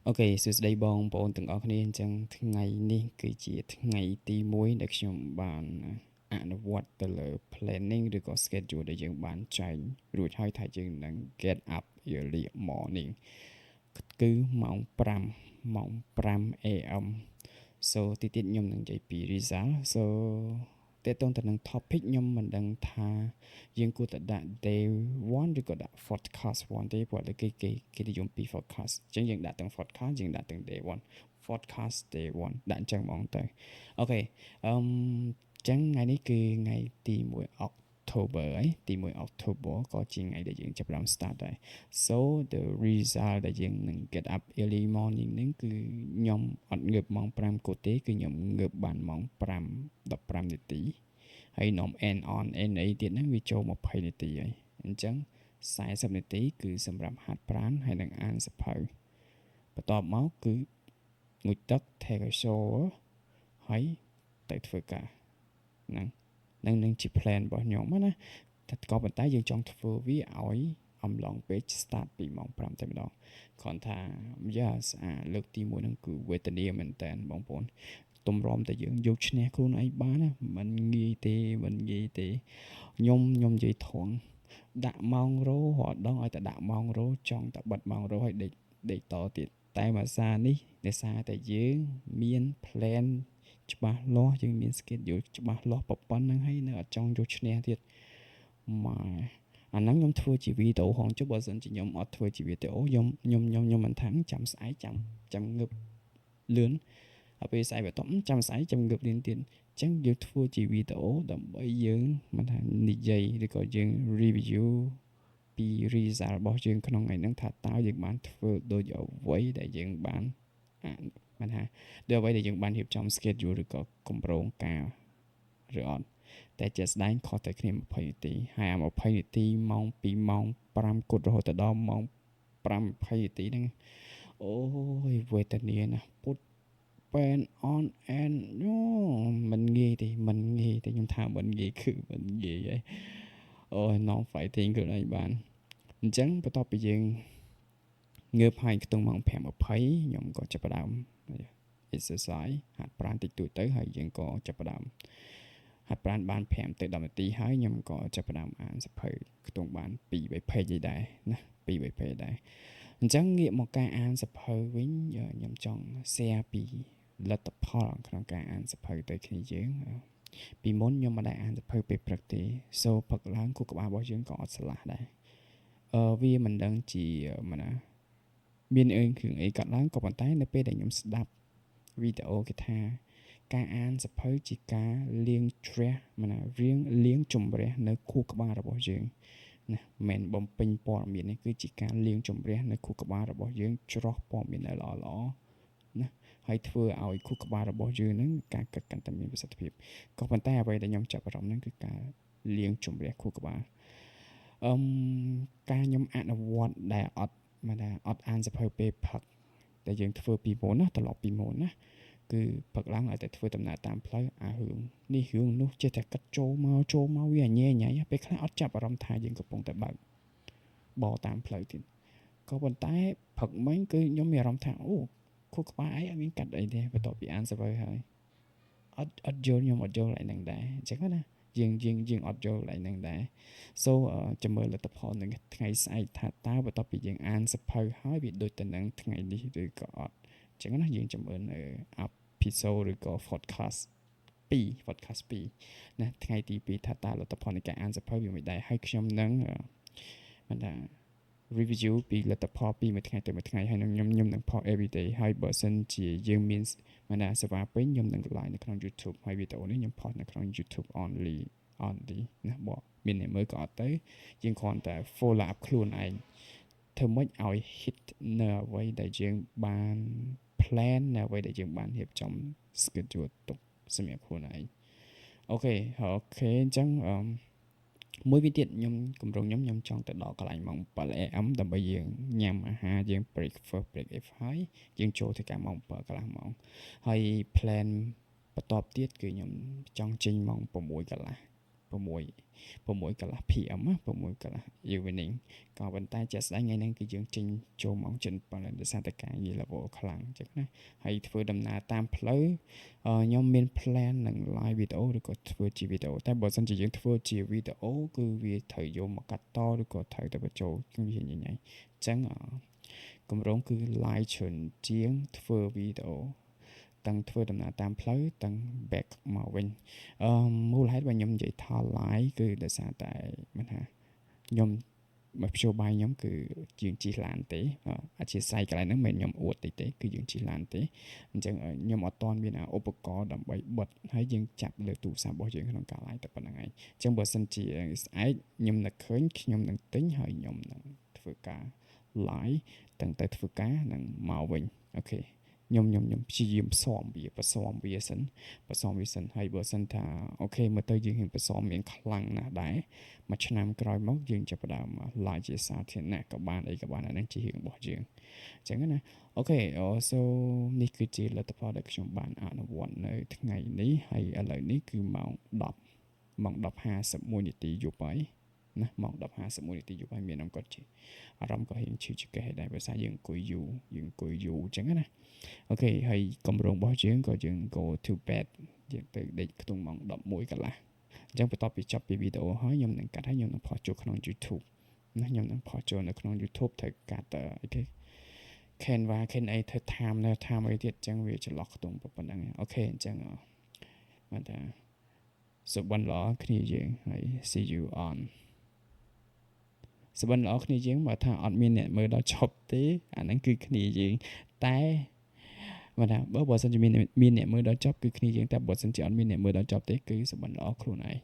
អូខេសួស្តីបងប្អូនទាំងអស់គ្នាអញ្ចឹងថ្ងៃនេះគឺជាថ្ងៃទី1ដែលខ្ញុំបានអនុវត្តទៅលើ planning ឬក៏ schedule ដែលយើងបានចែងរួចហើយថាយើងនឹង get up early morning គឺម៉ោង5 AM so ទីទៀតខ្ញុំនឹងនិយាយពី result so តើតើទៅនឹង topic ខ្ញុំមិនដឹងថាយើងគួរតែដាក់ day 1 ឬក៏ដាក់ forecast 1ទេព្រោះតែគេនិយមពី forecast អញ្ចឹងយើងដាក់ទាំង forecast យើងដាក់ទាំង day 1 forecast day 1ដាក់អញ្ចឹងហ្មងទៅអូខេអឺចឹងថ្ងៃនេះគឺថ្ងៃទី1 October ហើយទី1 October ក៏ជាថ្ងៃដែលយើងចាប់ផ្ដើម start ដែរ so the result ដែលយើងនឹង get up early morning ហ្នឹងគឺខ្ញុំអត់ងើបម៉ោង5គត់ទេគឺខ្ញុំងើបបានម៉ោង5:15នាទីហើយនាំ end on end អីទៀតហ្នឹងវាចូល20នាទីហើយអញ្ចឹង40នាទីគឺសម្រាប់ហាត់ប្រាណហើយនឹងអានសៀវភៅបន្ទាប់មកគឺងូតទឹក take a shower ហើយទៅធ្វើការនឹងជា plan របស់ខ្ញុំណាតែក៏ប៉ុន្តែយើងចង់ធ្វើវាឲ្យអំឡុងពេល start ពីម៉ោង5តែម្ដងគ្រាន់ថាលើកទី1ហ្នឹងគឺវេទនាមែនតើបងប្អូនទម្រាំតែយើងយកឈ្នះខ្លួនឯងបានណាមិនងាយទេខ្ញុំនិយាយធំដាក់ម៉ោងរោរាល់ដងឲ្យតែដាក់ម៉ោងរោចង់តែបិទម៉ោងរោឲ្យដេកតទៀតតែមួយសារនេះដោយសារតែយើងមាន plan ច្បាស់លាស់យើងមាន schedule ច្បាស់លាស់ប៉ុណ្្នឹងហើយនៅអត់ចង់យកឈ្នះទៀតម៉ែអាហ្នឹងខ្ញុំធ្វើជាវីដេអូហងចុះបើសិនជាខ្ញុំអត់ធ្វើជាវីដេអូខ្ញុំមិនថាចាំស្អែកចាំងើបលឿនហើយពេលស្អែកបន្ទាប់ចាំស្អែកចាំងើបលឿនទៀតអញ្ចឹងយើងធ្វើជាវីដេអូដើម្បីយើងមិនថានិយាយឬក៏យើង review ពី result របស់យើងក្នុងថ្ងៃហ្នឹងថាតើយើងបានធ្វើដូចអ្វីដែលយើងបានមិនថាដូចអ្វីដែលយើងបានរៀបចំ schedule ឬក៏គម្រោងការឬអត់តែជាក់ស្ដែងខុសតែគ្នា20នាទីហើយអា20នាទីពីម៉ោង5គត់រហូតដល់ម៉ោង5:20នាទីហ្នឹងអូយវេទនាណាស់ពុត pen on and មិនងាយទេខ្ញុំថាមិនងាយគឺមិនងាយហើយអូយ non fighting ខ្លួនឯងបានអញ្ចឹងបន្ទាប់ពីយើងងើបហើយខ្ទង់ម៉ោង5:20ខ្ញុំក៏ចាប់ផ្ដើម exercise ហាត់ប្រាណតិចតួចទៅហើយយើងក៏ចាប់ផ្ដើមហាត់ប្រាណបាន5ទៅ10នាទីហើយខ្ញុំក៏ចាប់ផ្ដើមអានសៀវភៅខ្ទង់បាន2-3 page ឯដែរណា2-3 page ដែរអញ្ចឹងងាកមកការអានសៀវភៅវិញខ្ញុំចង់ share ពីលទ្ធផលក្នុងការអានសៀវភៅទៅគ្នាយើងពីមុនខ្ញុំមិនដែលអានសៀវភៅពេលព្រឹកទេសូព្រឹកឡើងខួរក្បាលរបស់យើងក៏អត់ស្លាស់ដែរវាមិនដឹងជាមិនណាមានគ្រឿងអីកាត់ឡើងក៏ប៉ុន្តែនៅពេលដែលខ្ញុំស្ដាប់វីដេអូគេថាការអានសៀវភៅជាការលាងជ្រះមិនណាលាងជំរះនៅខួរក្បាលរបស់យើងណាមិនបំពេញព័ត៌មាននេះគឺជាការលាងជំរះនៅខួរក្បាលរបស់យើងច្រោះព័ត៌មានល្អណាហើយធ្វើឲ្យខួរក្បាលរបស់យើងហ្នឹងការគិតកាន់តែមានប្រសិទ្ធភាពក៏ប៉ុន្តែអ្វីដែលខ្ញុំចាប់អារម្មណ៍ហ្នឹងគឺការលាងជំរះខួរក្បាលការខ្ញុំអនុវត្តដែលអត់អានសៀវភៅពេលផឹកតែយើងធ្វើពីមុនណាត្រឡប់ពីមុនណាគឺផឹកឡើងឲ្យតែធ្វើដំណើរតាមផ្លូវអារឿងនេះរឿងនោះចេះតែកាត់ចូលមកវាញ៉ៃពេលខ្លះអត់ចាប់អារម្មណ៍ថាយើងកំពុងតែបើកបរតាមផ្លូវទៀតក៏ប៉ុន្តែផឹកមិញគឺខ្ញុំមានអារម្មណ៍ថាអូខួរក្បាលឯងអត់មានកាត់អីទេបន្ទាប់ពីអានសៀវភៅហើយអត់យល់ខ្ញុំអត់យល់lạiនឹងដែរអញ្ចឹងណាយើងអត់យល់lạiនឹងដែរ so ចាំមើលលទ្ធផលនឹងថ្ងៃស្អែកថាតើបន្ទាប់ពីយើងអានសៀវភៅហើយវាដូចទៅនឹងថ្ងៃនេះឬក៏អត់អញ្ចឹងណាយើងចាំមើលនៅ episode ឬក៏ podcast 2ណាថ្ងៃទី2ថាតើលទ្ធផលនៃការអានសៀវភៅវាមិនដែរហើយខ្ញុំនឹងមិនថា review ពីលទ្ធផលពីមួយថ្ងៃទៅមួយថ្ងៃហើយខ្ញុំនឹងផុស everyday ហើយបើសិនជាយើងមានមិនថាសេវាពេញខ្ញុំនឹង live នៅក្នុង YouTube ហើយវីដេអូនេះខ្ញុំផុសនៅក្នុង YouTube only ណាបងមានអ្នកមើលក៏អត់ទៅយើងគ្រាន់តែ follow up ខ្លួនឯងធ្វើម៉េចឲ្យ hit នៅអ្វីដែលយើងបាន plan នៅអ្វីដែលយើងបានរៀបចំ schedule ទុកសម្រាប់ខ្លួនឯងអូខេអញ្ចឹងមួយវិញទៀតកម្រងខ្ញុំចង់ទៅដល់កន្លែងម៉ោង 7 AM ដើម្បីយើងញ៉ាំអាហារយើង break if ហើយយើងចូលធ្វើការម៉ោង 7 កន្លះម៉ោងហើយ plan បន្ទាប់ទៀតគឺខ្ញុំចង់ចេញម៉ោង 6 កន្លះ 6 កន្លះ PM 6 កន្លះ evening ក៏ប៉ុន្តែជាក់ស្ដែងថ្ងៃហ្នឹងគឺយើងចេញចូលម៉ោង 7 ដោយសារតែការងារ level ខ្លាំងអញ្ចឹងណាហើយធ្វើដំណើរតាមផ្លូវខ្ញុំមាន plan នឹង live video ឬក៏ធ្វើជា video តែបើសិនជាយើងធ្វើជា video គឺវាត្រូវយកមកកាត់តឬក៏ត្រូវតែបញ្ចូលវាញ៉ៃអញ្ចឹងកម្រងគឺ live ច្រើនជាងធ្វើ video ទាំងធ្វើដំណើរតាមផ្លូវទាំង back មកវិញមូលហេតុដែលខ្ញុំនិយាយថា live គឺដោយសារតែមិនថាខ្ញុំមកព្យាបាយខ្ញុំគឺជាងជិះឡានទេអធិស្ឋានកន្លែងហ្នឹងមិនខ្ញុំអួតតិចទេគឺយើងជិះឡានទេអញ្ចឹងខ្ញុំអត់ទាន់មានឧបករណ៍ដើម្បីបិទហើយយើងចាប់លើទូរស័ព្ទរបស់យើងក្នុងការ live តែប៉ុណ្្នឹងឯងអញ្ចឹងបើសិនជាស្អែកខ្ញុំនឹកឃើញខ្ញុំនឹងទិញហើយខ្ញុំនឹងធ្វើការ live ទាំងទៅធ្វើការនិងមកវិញអូខេខ្ញុំព្យាយាមផ្សំវាសិនហើយបើសិនថាអូខេមើលទៅយើងហ៊ានផ្សំមានខ្លាំងណាស់ដែរមួយឆ្នាំក្រោយមកយើងចាប់ផ្ដើម live ជាសាធារណៈក៏បានអីក៏បានអានឹងជារឿងរបស់យើងអញ្ចឹងណាអូខេ so នេះគឺជាលទ្ធផលដែលខ្ញុំបានអនុវត្តនៅថ្ងៃនេះហើយឥឡូវនេះគឺម៉ោង 10:51 នាទីយប់ហើយណាម៉ោង 10:51 នាទីយប់ហើយមានអង្គត់ជាអារម្មណ៍ក៏រៀងឈឺចង្កេះដែរដោយសារយើងអង្គុយយូរអញ្ចឹងណាអូខេហើយកម្រងរបស់យើងក៏យើង go to bed យើងទៅដេកខ្ទង់ម៉ោង 11 កន្លះអញ្ចឹងបន្ទាប់ពីចប់ពីវីដេអូហើយខ្ញុំនឹងកាត់ហើយខ្ញុំនឹងផុសចូលក្នុង YouTube ណាខ្ញុំនឹងផុសចូលនៅក្នុង YouTube ត្រូវកាត់អីគេ Canva ធ្វើ time អីទៀតអញ្ចឹងវាចន្លោះខ្ទង់ប៉ុណ្ណឹងអូខេអញ្ចឹងបានថាសុបិនល្អគ្នាយើងហើយ see you on សុបិនល្អគ្នាយើងបើថាអត់មានអ្នកមើលដល់ចប់ទេអាហ្នឹងគឺគ្នាយើងតែបើថាបើសិនជាមានអ្នកមើលដល់ចប់គឺគ្នាយើងតែបើសិនជាអត់មានអ្នកមើលដល់ចប់ទេគឺសុបិនល្អខ្លួនឯង